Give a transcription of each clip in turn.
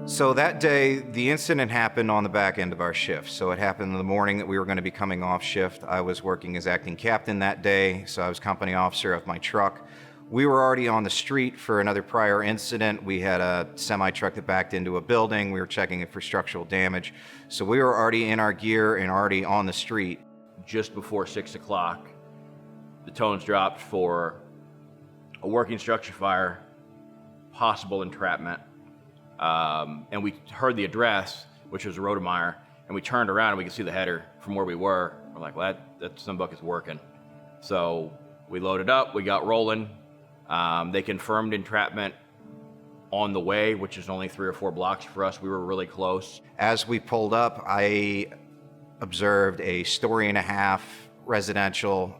So that day, the incident happened on the back end of our shift. So it happened in the morning that we were going to be coming off shift. I was working as acting captain that day, so I was company officer of my truck. We were already on the street for another prior incident. We had a semi-truck that backed into a building. We were checking it for structural damage. So we were already in our gear and already on the street. Just before 6 o'clock, the tones dropped for a working structure fire, possible entrapment. And we heard the address, which was Rodemeyer, and we turned around and we could see the header from where we were. We're like, well, that sunbucket's working. So we loaded up, we got rolling. They confirmed entrapment on the way, which is only 3 or 4 blocks for us. We were really close. As we pulled up, I observed a 1.5-story residential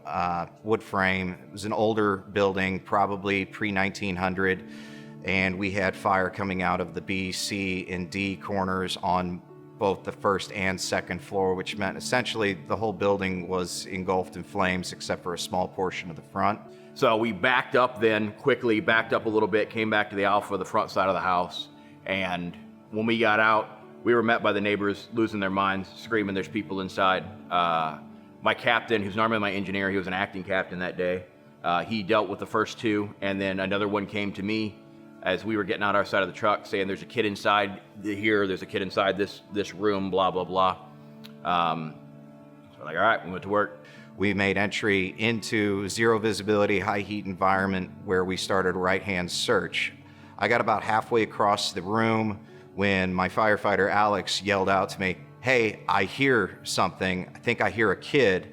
wood frame. It was an older building, probably pre-1900. And we had fire coming out of the B, C, and D corners on both the first and second floor, which meant essentially the whole building was engulfed in flames except for a small portion of the front. So we backed up then, quickly backed up a little bit, came back to the Alpha, the front side of the house. And when we got out, we were met by the neighbors losing their minds, screaming, there's people inside. My captain, who's normally my engineer, he was an acting captain that day. He dealt with the first 2, and then another one came to me as we were getting out our side of the truck saying there's a kid inside here, there's a kid inside this room, blah, blah, blah. So we're like, all right, we went to work. We made entry into zero visibility, high heat environment where we started a right-hand search. I got about halfway across the room when my firefighter, Alex, yelled out to me, hey, I hear something. I think I hear a kid.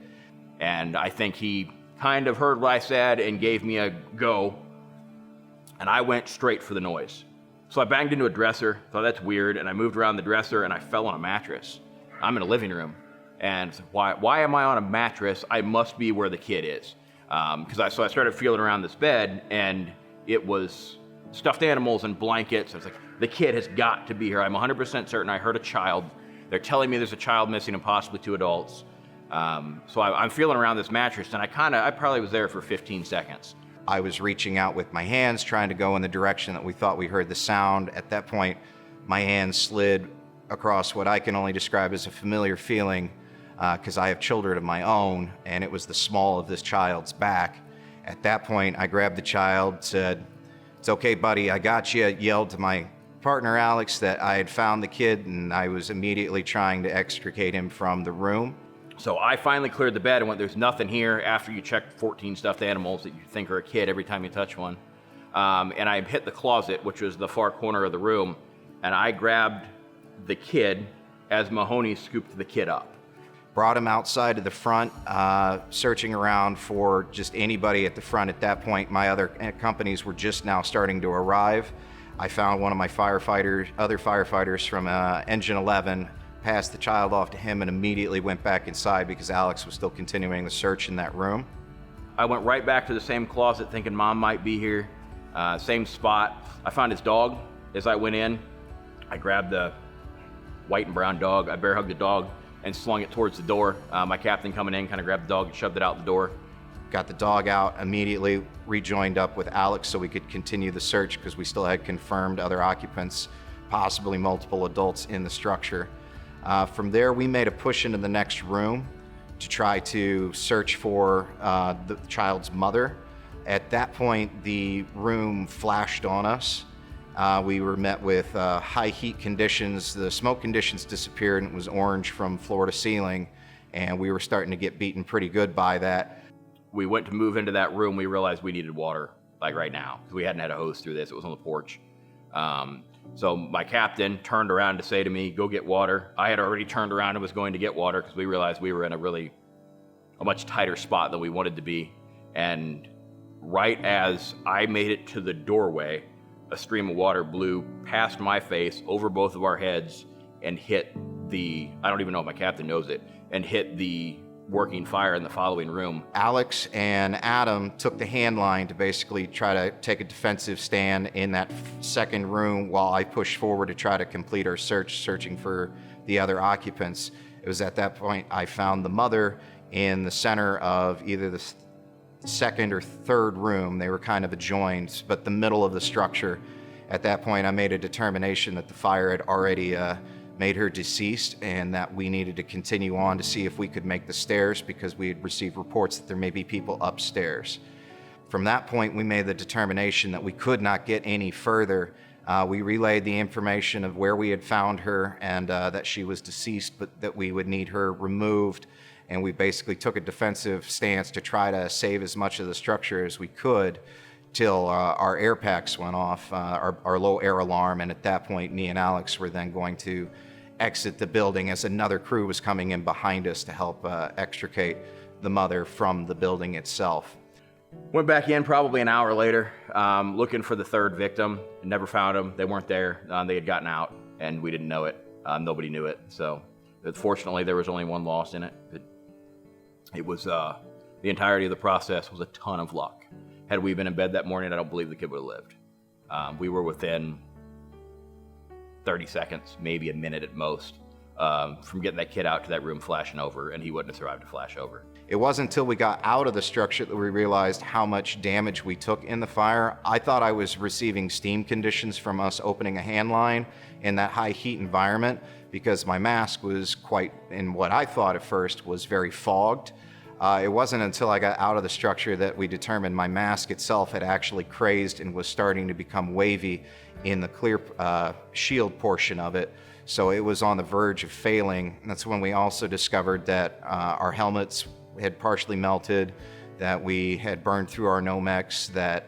And I think he kind of heard what I said and gave me a go. And I went straight for the noise. So I banged into a dresser, thought that's weird, and I moved around the dresser and I fell on a mattress. I'm in a living room. And why am I on a mattress? I must be where the kid is. So I started feeling around this bed, and it was stuffed animals and blankets. I was like, the kid has got to be here. I'm 100% certain I heard a child. They're telling me there's a child missing and possibly 2 adults. So I'm feeling around this mattress, and I probably was there for 15 seconds. I was reaching out with my hands, trying to go in the direction that we thought we heard the sound. At that point, my hand slid across what I can only describe as a familiar feeling, because I have children of my own, and it was the small of this child's back. At that point, I grabbed the child, said, it's okay, buddy, I got you. Yelled to my partner, Alex, that I had found the kid, and I was immediately trying to extricate him from the room. So I finally cleared the bed and went, there's nothing here after you check 14 stuffed animals that you think are a kid every time you touch one. And I hit the closet, which was the far corner of the room, and I grabbed the kid as Mahoney scooped the kid up. Brought him outside to the front, searching around for just anybody at the front. At that point, my other companies were just now starting to arrive. I found one of my other firefighters from Engine 11, passed the child off to him, and immediately went back inside because Alex was still continuing the search in that room. I went right back to the same closet thinking Mom might be here, same spot. I found his dog as I went in. I grabbed the white and brown dog. I bear hugged the dog and slung it towards the door. My captain coming in kind of grabbed the dog and shoved it out the door. Got the dog out, immediately rejoined up with Alex so we could continue the search because we still had confirmed other occupants, possibly multiple adults in the structure. From there, we made a push into the next room to try to search for the child's mother. At that point, the room flashed on us. We were met with high heat conditions. The smoke conditions disappeared, and it was orange from floor to ceiling, and we were starting to get beaten pretty good by that. We went to move into that room. We realized we needed water, like right now, because we hadn't had a hose through this. It was on the porch. So my captain turned around to say to me, go get water. I had already turned around and was going to get water because we realized we were in a much tighter spot than we wanted to be. And right as I made it to the doorway, a stream of water blew past my face, over both of our heads, and hit I don't even know if my captain knows it, and hit the working fire in the following room. Alex and Adam took the hand line to basically try to take a defensive stand in that second room while I pushed forward to try to complete our searching for the other occupants. It was at that point I found the mother in the center of either the second or third room. They were kind of adjoined, but the middle of the structure. At that point, I made a determination that the fire had already made her deceased and that we needed to continue on to see if we could make the stairs because we had received reports that there may be people upstairs. From that point, we made the determination that we could not get any further. We relayed the information of where we had found her and that she was deceased, but that we would need her removed. And we basically took a defensive stance to try to save as much of the structure as we could till our air packs went off, our low air alarm. And at that point, me and Alex were then going to exit the building as another crew was coming in behind us to help extricate the mother from the building itself. Went back in probably an hour later, looking for the third victim. Never found them. They weren't there. They had gotten out, and we didn't know it. Nobody knew it. So, fortunately, there was only one loss in it. It was the entirety of the process was a ton of luck. Had we been in bed that morning, I don't believe the kid would have lived. We were within 30 seconds, maybe a minute at most, from getting that kid out to that room flashing over, and he wouldn't have survived a flash over. It wasn't until we got out of the structure that we realized how much damage we took in the fire. I thought I was receiving steam conditions from us opening a hand line in that high heat environment because my mask was quite, in what I thought at first was very fogged. It wasn't until I got out of the structure that we determined my mask itself had actually crazed and was starting to become wavy in the clear shield portion of it. So it was on the verge of failing. And that's when we also discovered that our helmets had partially melted, that we had burned through our Nomex, that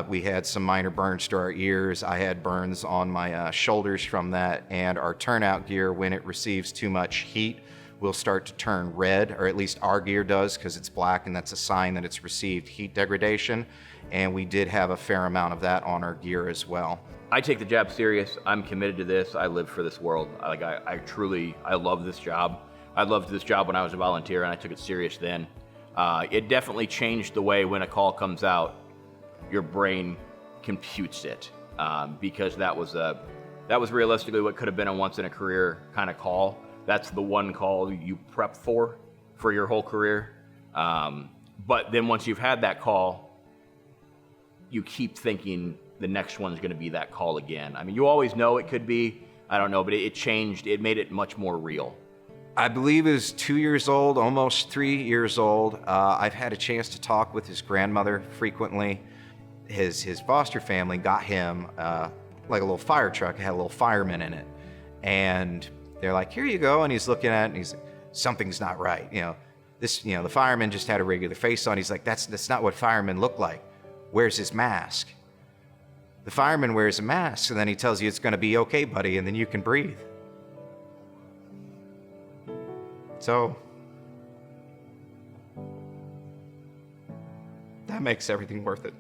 we had some minor burns to our ears. I had burns on my shoulders from that, and our turnout gear, when it receives too much heat, will start to turn red, or at least our gear does because it's black, and that's a sign that it's received heat degradation. And we did have a fair amount of that on our gear as well. I take the job serious. I'm committed to this. I live for this world. I truly love this job. I loved this job when I was a volunteer, and I took it serious then. It definitely changed the way when a call comes out, your brain computes it, because that was realistically what could have been a once-in-a-career kind of call. That's the one call you prep for your whole career. But then once you've had that call, you keep thinking the next one's going to be that call again. I mean, you always know it could be, I don't know, but it changed. It made it much more real. I believe he was 2 years old, almost 3 years old. I've had a chance to talk with his grandmother frequently. His foster family got him like a little fire truck. It had a little fireman in it. And they're like, here you go. And he's looking at it and he's like, something's not right. The fireman just had a regular face on. He's like, that's not what firemen look like. Where's his mask? The fireman wears a mask, and then he tells you it's going to be okay, buddy, and then you can breathe. So that makes everything worth it.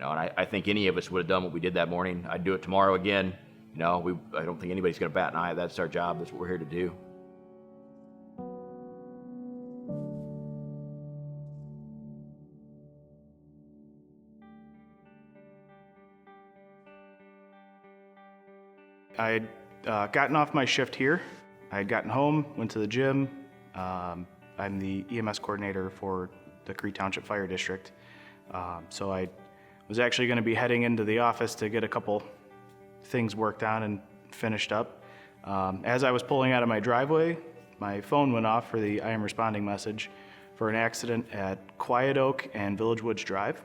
And I think any of us would have done what we did that morning. I'd do it tomorrow again. I don't think anybody's going to bat an eye. That's our job. That's what we're here to do. I had gotten off my shift here. I had gotten home, went to the gym. I'm the EMS coordinator for the Cree Township Fire District. So I was actually going to be heading into the office to get a couple things worked on and finished up. As I was pulling out of my driveway, my phone went off for the I am responding message for an accident at Quiet Oak and Village Woods Drive.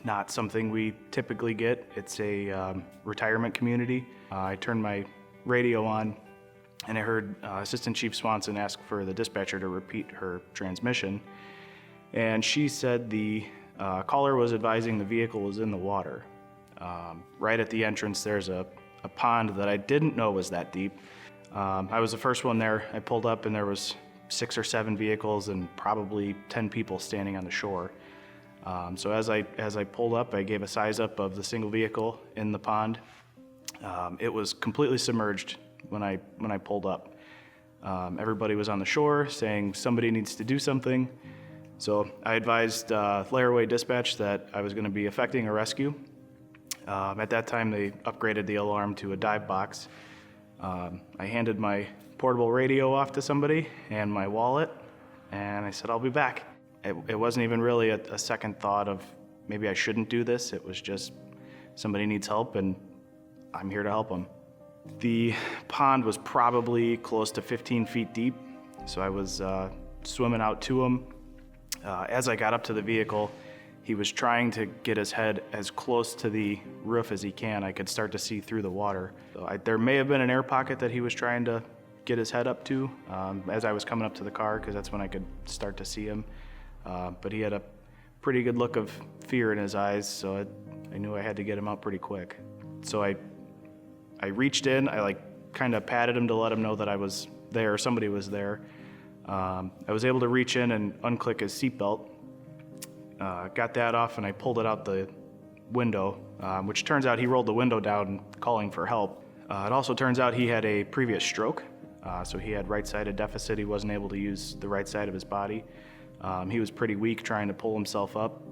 Not something we typically get. It's a retirement community. I turned my radio on and I heard Assistant Chief Swanson ask for the dispatcher to repeat her transmission. And she said the caller was advising the vehicle was in the water. Right at the entrance, there's a pond that I didn't know was that deep. I was the first one there. I pulled up and there was 6 or 7 vehicles and probably 10 people standing on the shore. So as I pulled up, I gave a size up of the single vehicle in the pond. It was completely submerged when I pulled up. Everybody was on the shore saying somebody needs to do something. So I advised Laraway Dispatch that I was going to be effecting a rescue. At that time, they upgraded the alarm to a dive box. I handed my portable radio off to somebody and my wallet, and I said, I'll be back. It wasn't even really a second thought of maybe I shouldn't do this. It was just, somebody needs help, and I'm here to help them. The pond was probably close to 15 feet deep, so I was swimming out to him. As I got up to the vehicle, he was trying to get his head as close to the roof as he can. I could start to see through the water. So there may have been an air pocket that he was trying to get his head up to as I was coming up to the car, because that's when I could start to see him. But he had a pretty good look of fear in his eyes, so I knew I had to get him out pretty quick. So I reached in, I kind of patted him to let him know that I was there, somebody was there. I was able to reach in and unclick his seatbelt. Got that off, and I pulled it out the window, which turns out he rolled the window down calling for help. It also turns out he had a previous stroke, so he had right-sided deficit. He wasn't able to use the right side of his body. He was pretty weak trying to pull himself up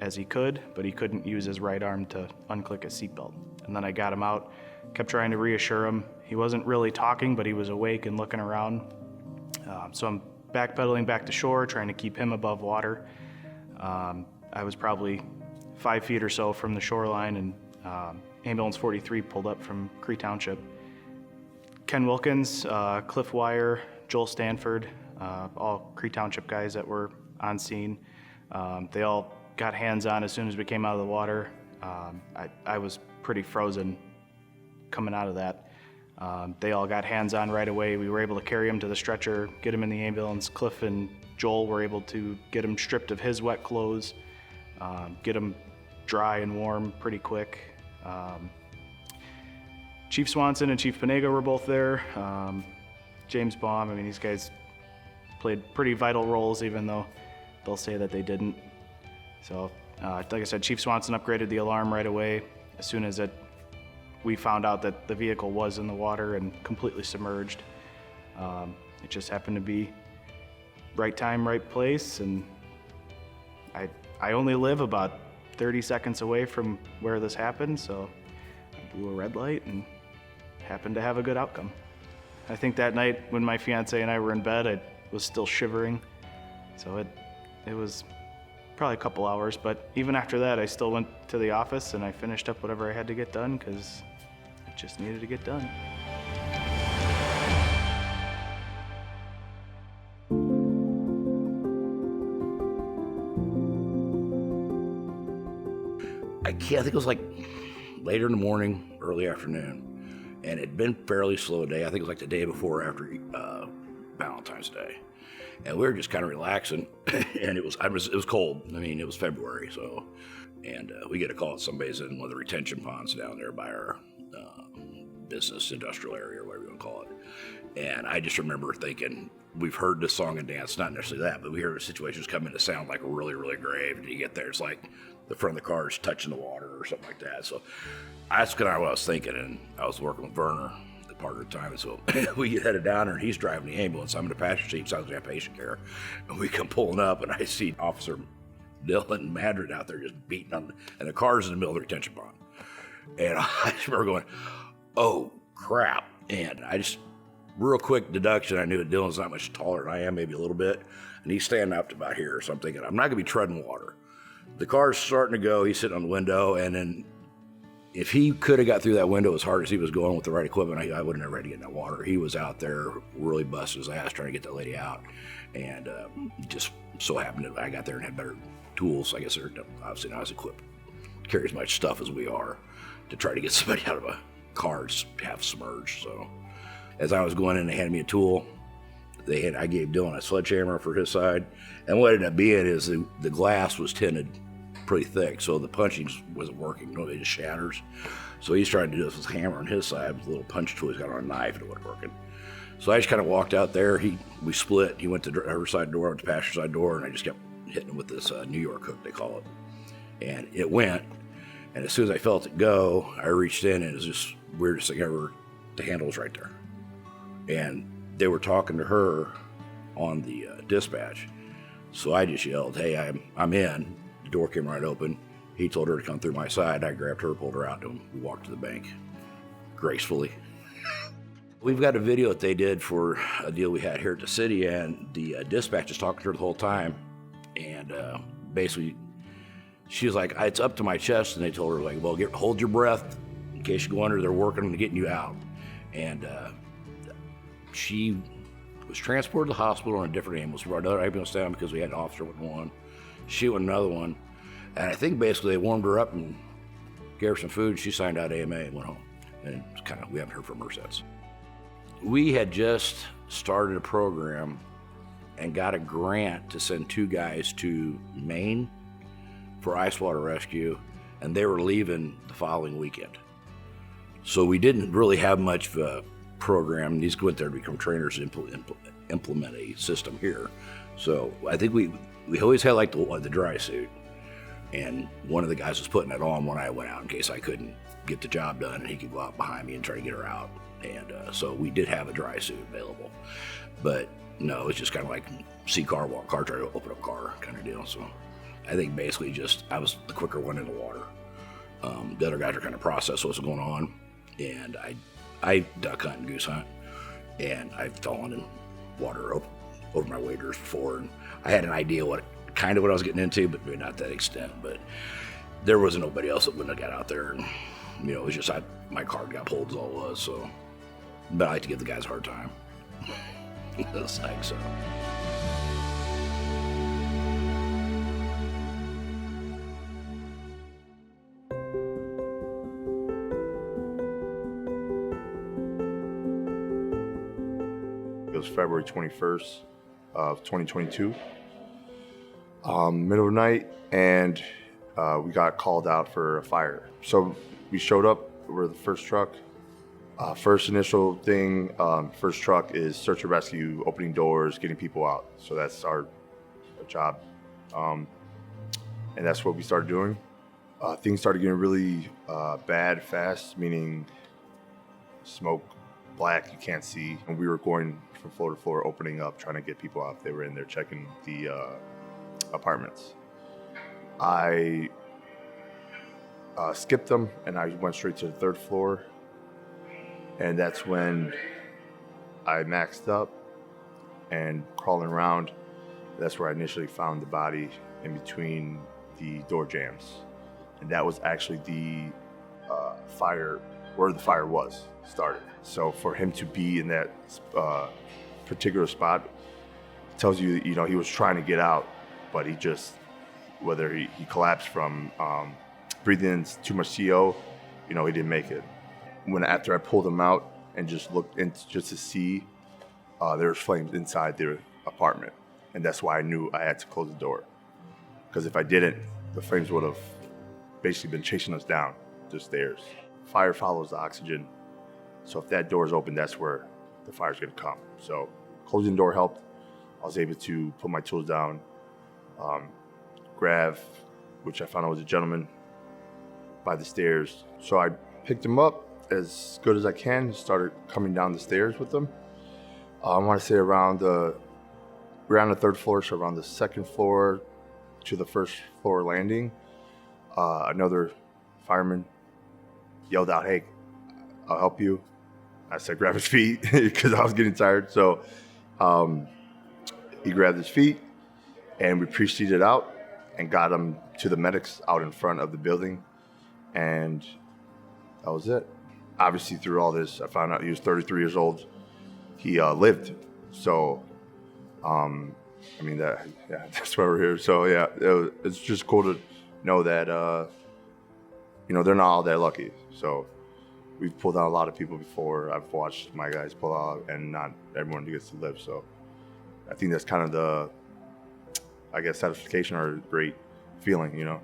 as he could, but he couldn't use his right arm to unclick his seatbelt. And then I got him out, kept trying to reassure him. He wasn't really talking, but he was awake and looking around. So I'm backpedaling back to shore, trying to keep him above water. I was probably 5 feet or so from the shoreline, and Ambulance 43 pulled up from Cree Township. Ken Wilkins, Cliff Wire, Joel Stanford, all Cree Township guys that were on scene. They all got hands on as soon as we came out of the water. I was pretty frozen coming out of that. They all got hands on right away. We were able to carry him to the stretcher, get him in the ambulance. Cliff and Joel were able to get him stripped of his wet clothes, get him dry and warm pretty quick. Chief Swanson and Chief Panega were both there. James Baum, these guys played pretty vital roles, even though they'll say that they didn't. So, like I said, Chief Swanson upgraded the alarm right away as soon as we found out that the vehicle was in the water and completely submerged. It just happened to be right time, right place, and I only live about 30 seconds away from where this happened, so I blew a red light and happened to have a good outcome. I think that night when my fiance and I were in bed, I was still shivering, so it was probably a couple hours, but even after that, I still went to the office and I finished up whatever I had to get done, because it just needed to get done. I think it was like later in the morning, early afternoon, and it'd been fairly slow day. I think it was like the day before or after Valentine's Day, and we were just kind of relaxing. And it was cold. It was February, so, and we get a call that somebody's in one of the retention ponds down there by our business industrial area, or whatever you want to call it. And I just remember thinking, we've heard this song and dance, not necessarily that, but we hear the situations come in to sound like really, really grave. And you get there, it's like the front of the car is touching the water or something like that. So that's kind of what I was thinking. And I was working with Werner the part of the time. And so we get headed down there, and he's driving the ambulance. I'm in the passenger seat, so I was in patient care. And we come pulling up, and I see Officer Dylan Madrid out there just beating on, and the car's in the middle of the retention pond. And I just remember going, oh, crap. And I just, real quick deduction, I knew that Dylan's not much taller than I am, maybe a little bit. And he's standing up to about here. So I'm thinking, I'm not going to be treading water. The car's starting to go. He's sitting on the window. And then if he could have got through that window as hard as he was going with the right equipment, I wouldn't have ready to get in that water. He was out there really busting his ass trying to get that lady out. And just so happened that I got there and had better tools. I guess they're obviously not as equipped to carry as much stuff as we are to try to get somebody out of a car half submerged. So as I was going in, they handed me a tool. I gave Dylan a sledgehammer for his side. And what it ended up being is the glass was tinted pretty thick, so the punching wasn't working. It just shatters. So he's trying to do this with his hammer on his side with a little punch tool he's got on a knife, and it wasn't working. So I just kind of walked out there. We split. He went to the driver's side door, I went to the passenger side door, and I just kept hitting him with this New York hook, they call it. And it went. And as soon as I felt it go, I reached in, and it was just the weirdest thing ever. The handle was right there. And they were talking to her on the dispatch. So I just yelled, hey, I'm in. The door came right open. He told her to come through my side. I grabbed her, pulled her out to him. We walked to the bank gracefully. We've got a video that they did for a deal we had here at the city, and the dispatch is talking to her the whole time. And basically She was like, it's up to my chest. And they told her, like, well, hold your breath in case you go under. They're working on getting you out. And she was transported to the hospital on a different ambulance. We brought another ambulance down because we had an officer with one. She with another one. And I think basically they warmed her up and gave her some food. She signed out AMA and went home. And it's kind of, we haven't heard from her since. We had just started a program and got a grant to send 2 guys to Maine for ice water rescue, and they were leaving the following weekend. So we didn't really have much of a program. These went there to become trainers and implement a system here. So I think we always had like the dry suit, and one of the guys was putting it on when I went out in case I couldn't get the job done, and he could go out behind me and try to get her out. And so we did have a dry suit available, but no, it's just kind of like see car, walk car, try to open up car kind of deal. So I think basically just I was the quicker one in the water. The other guys are kind of process what's going on, and I duck hunt and goose hunt, and I've fallen in water over my waders before, and I had an idea what I was getting into, but maybe not that extent. But there wasn't nobody else that wouldn't have got out there, and it was just my card got pulled is all it was. So, but I like to give the guys a hard time. It's like so. It was February 21st of 2022. Middle of the night, and we got called out for a fire. So we showed up, we're the first truck. First initial thing, first truck is search and rescue, opening doors, getting people out. So that's our job. And that's what we started doing. Things started getting really bad fast, meaning smoke, black, you can't see. And we were going from floor to floor, opening up, trying to get people out. They were in there checking the apartments. I skipped them and I went straight to the 3rd floor. And that's when I maxed up and crawling around. That's where I initially found the body in between the door jams. And that was actually the fire, where the fire was started. So for him to be in that particular spot tells you, he was trying to get out, but he just, whether he collapsed from breathing in too much CO, he didn't make it. After I pulled him out and just looked in just to see, there was flames inside their apartment. And that's why I knew I had to close the door. Because if I didn't, the flames would have basically been chasing us down the stairs. Fire follows the oxygen. So if that door is open, that's where the fire's gonna come. So closing the door helped. I was able to put my tools down, grab, which I found out was a gentleman by the stairs. So I picked him up as good as I can, started coming down the stairs with them. I want to say we're on the 3rd floor, so around the 2nd floor to the 1st floor landing. Another fireman yelled out, "Hey, I'll help you." I said, grab his feet, because I was getting tired. So he grabbed his feet, and we proceeded out and got him to the medics out in front of the building. And that was it. Obviously, through all this, I found out he was 33 years old. He lived. So, that's why we're here. So, yeah, it's just cool to know that, they're not all that lucky. So, we've pulled out a lot of people before. I've watched my guys pull out, and not everyone gets to live. So, I think that's kind of the, satisfaction or great feeling,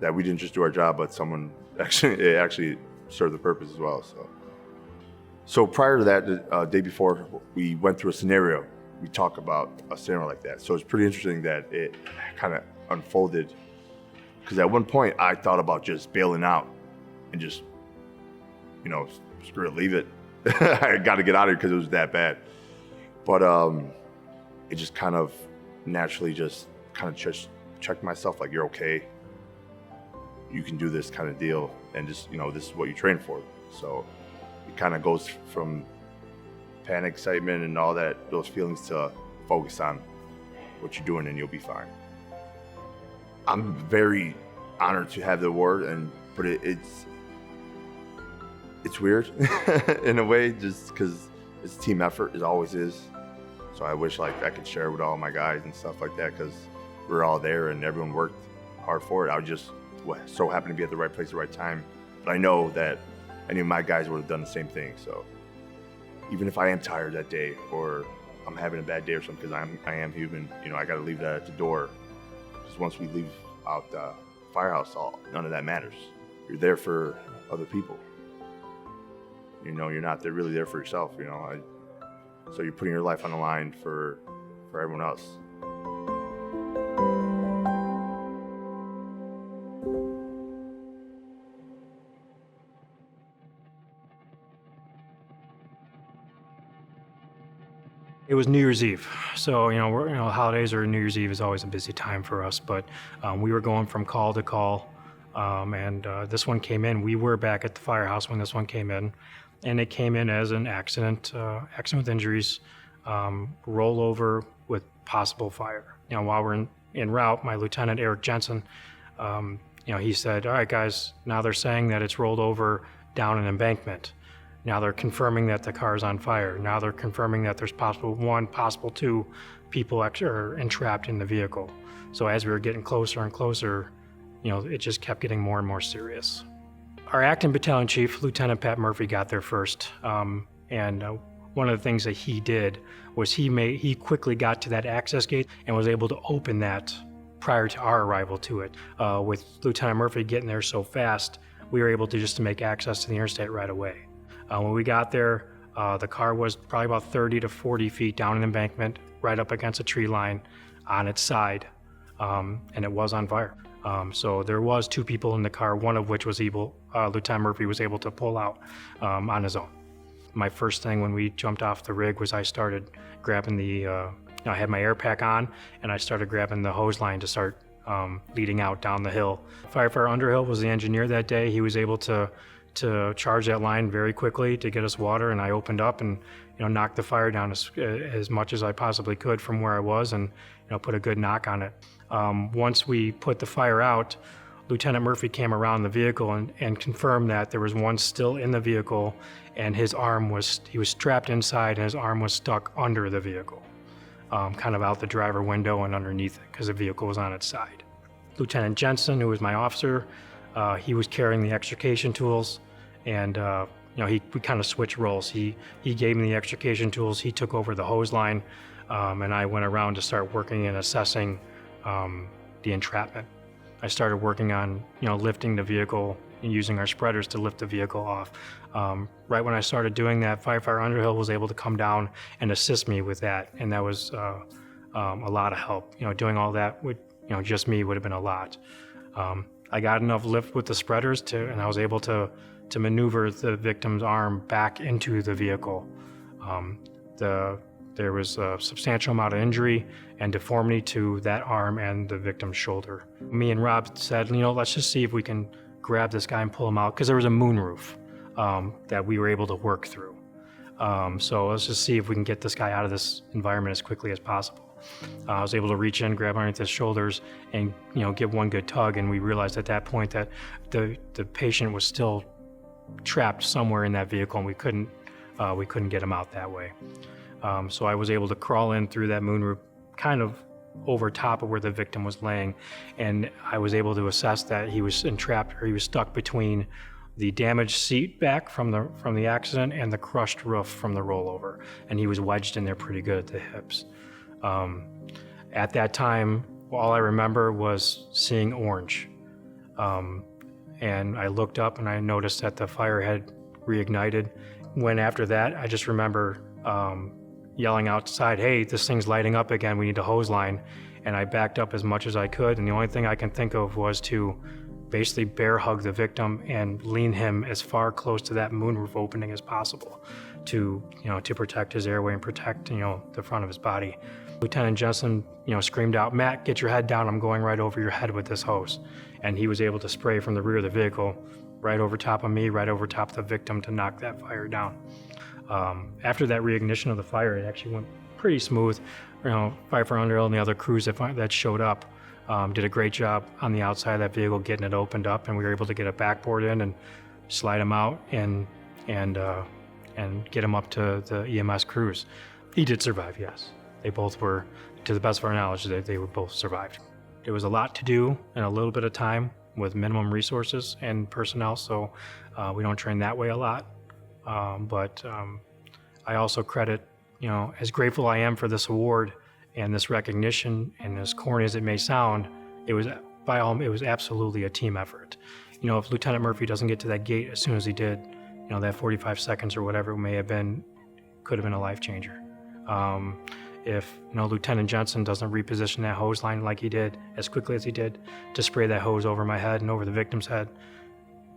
that we didn't just do our job, but someone actually serve the purpose as well. So prior to that, the day before, we went through a scenario. We talk about a scenario like that. So it's pretty interesting that it kind of unfolded, because at one point I thought about just bailing out and just, screw it, leave it. I got to get out of here because it was that bad. But it just kind of naturally just checked myself, like, you're okay. You can do this kind of deal, and just, this is what you train for. So it kind of goes from panic, excitement, and all those feelings to focus on what you're doing, and you'll be fine. I'm very honored to have the award, but it's weird in a way, just because it's team effort. It always is. So I wish like I could share with all my guys and stuff like that, because we're all there and everyone worked hard for it. I was just so happened to be at the right place at the right time. But I know that any of my guys would have done the same thing. So even if I am tired that day, or I'm having a bad day or something, because I am human, you know, I got to leave that at the door. Because once we leave out the firehouse, none of that matters. You're there for other people. You know, you're not really there for yourself, you know. So you're putting your life on the line for everyone else. It was New Year's Eve, so holidays or New Year's Eve is always a busy time for us. But we were going from call to call, and this one came in. We were back at the firehouse when this one came in, and it came in as an accident with injuries, rollover with possible fire. While we're en route, my lieutenant Eric Jensen, he said, "All right, guys, now they're saying that it's rolled over down an embankment. Now they're confirming that the car is on fire. Now they're confirming that there's possible two people are entrapped in the vehicle." So as we were getting closer and closer, it just kept getting more and more serious. Our acting battalion chief, Lieutenant Pat Murphy, got there first. And one of the things that he did was he quickly got to that access gate and was able to open that prior to our arrival to it. With Lieutenant Murphy getting there so fast, we were able to make access to the interstate right away. When we got there, the car was probably about 30 to 40 feet down an embankment, right up against a tree line on its side, and it was on fire. So there was two people in the car, one of which was Lieutenant Murphy was able to pull out on his own. My first thing when we jumped off the rig was I started grabbing I had my air pack on, and I started grabbing the hose line to start leading out down the hill. Firefighter Underhill was the engineer that day. He was able to charge that line very quickly to get us water, and I opened up and knocked the fire down as much as I possibly could from where I was, and put a good knock on it. Once we put the fire out, Lieutenant Murphy came around the vehicle and confirmed that there was one still in the vehicle, and he was strapped inside and his arm was stuck under the vehicle, kind of out the driver window and underneath it, because the vehicle was on its side. Lieutenant Jensen, who was my officer, he was carrying the extrication tools, and we kind of switched roles. He gave me the extrication tools, he took over the hose line, and I went around to start working and assessing the entrapment. I started working on lifting the vehicle and using our spreaders to lift the vehicle off. Right when I started doing that, Firefighter Underhill was able to come down and assist me with that, and that was a lot of help. Doing all that with just me would have been a lot. I got enough lift with the spreaders and I was able to maneuver the victim's arm back into the vehicle. There was a substantial amount of injury and deformity to that arm and the victim's shoulder. Me and Rob said, let's just see if we can grab this guy and pull him out, because there was a moonroof that we were able to work through. So let's just see if we can get this guy out of this environment as quickly as possible. I was able to reach in, grab underneath his shoulders, and give one good tug, and we realized at that point that the patient was still trapped somewhere in that vehicle, and we couldn't get him out that way. So I was able to crawl in through that moonroof, kind of over top of where the victim was laying, and I was able to assess that he was entrapped, or he was stuck between the damaged seat back from the accident and the crushed roof from the rollover, and he was wedged in there pretty good at the hips. At that time, all I remember was seeing orange, and I looked up and I noticed that the fire had reignited. When after that, I just remember yelling outside, "Hey, this thing's lighting up again, we need a hose line." And I backed up as much as I could, and the only thing I can think of was to basically bear hug the victim and lean him as far close to that moonroof opening as possible to protect his airway and protect the front of his body. Lieutenant Jensen screamed out, "Matt, get your head down, I'm going right over your head with this hose." And he was able to spray from the rear of the vehicle right over top of me, right over top of the victim, to knock that fire down. After that reignition of the fire, it actually went pretty smooth. Firefighter Underhill and the other crews that showed up did a great job on the outside of that vehicle getting it opened up, and we were able to get a backboard in and slide him out and get him up to the EMS crews. He did survive, yes. They both were, to the best of our knowledge, they were both survived. It was a lot to do in a little bit of time with minimum resources and personnel, so we don't train that way a lot. But I also credit, as grateful I am for this award and this recognition, and as corny as it may sound, it was absolutely a team effort. If Lieutenant Murphy doesn't get to that gate as soon as he did, that 45 seconds or whatever it may have been, could have been a life changer. If Lieutenant Jensen doesn't reposition that hose line like he did, as quickly as he did, to spray that hose over my head and over the victim's head,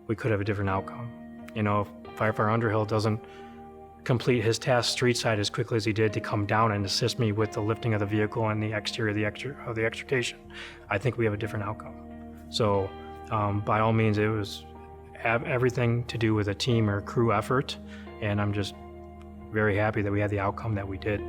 we could have a different outcome. If Firefighter Underhill doesn't complete his task street side as quickly as he did to come down and assist me with the lifting of the vehicle and the exterior of the extrication, I think we have a different outcome. So by all means, it was everything to do with a team or crew effort, and I'm just very happy that we had the outcome that we did.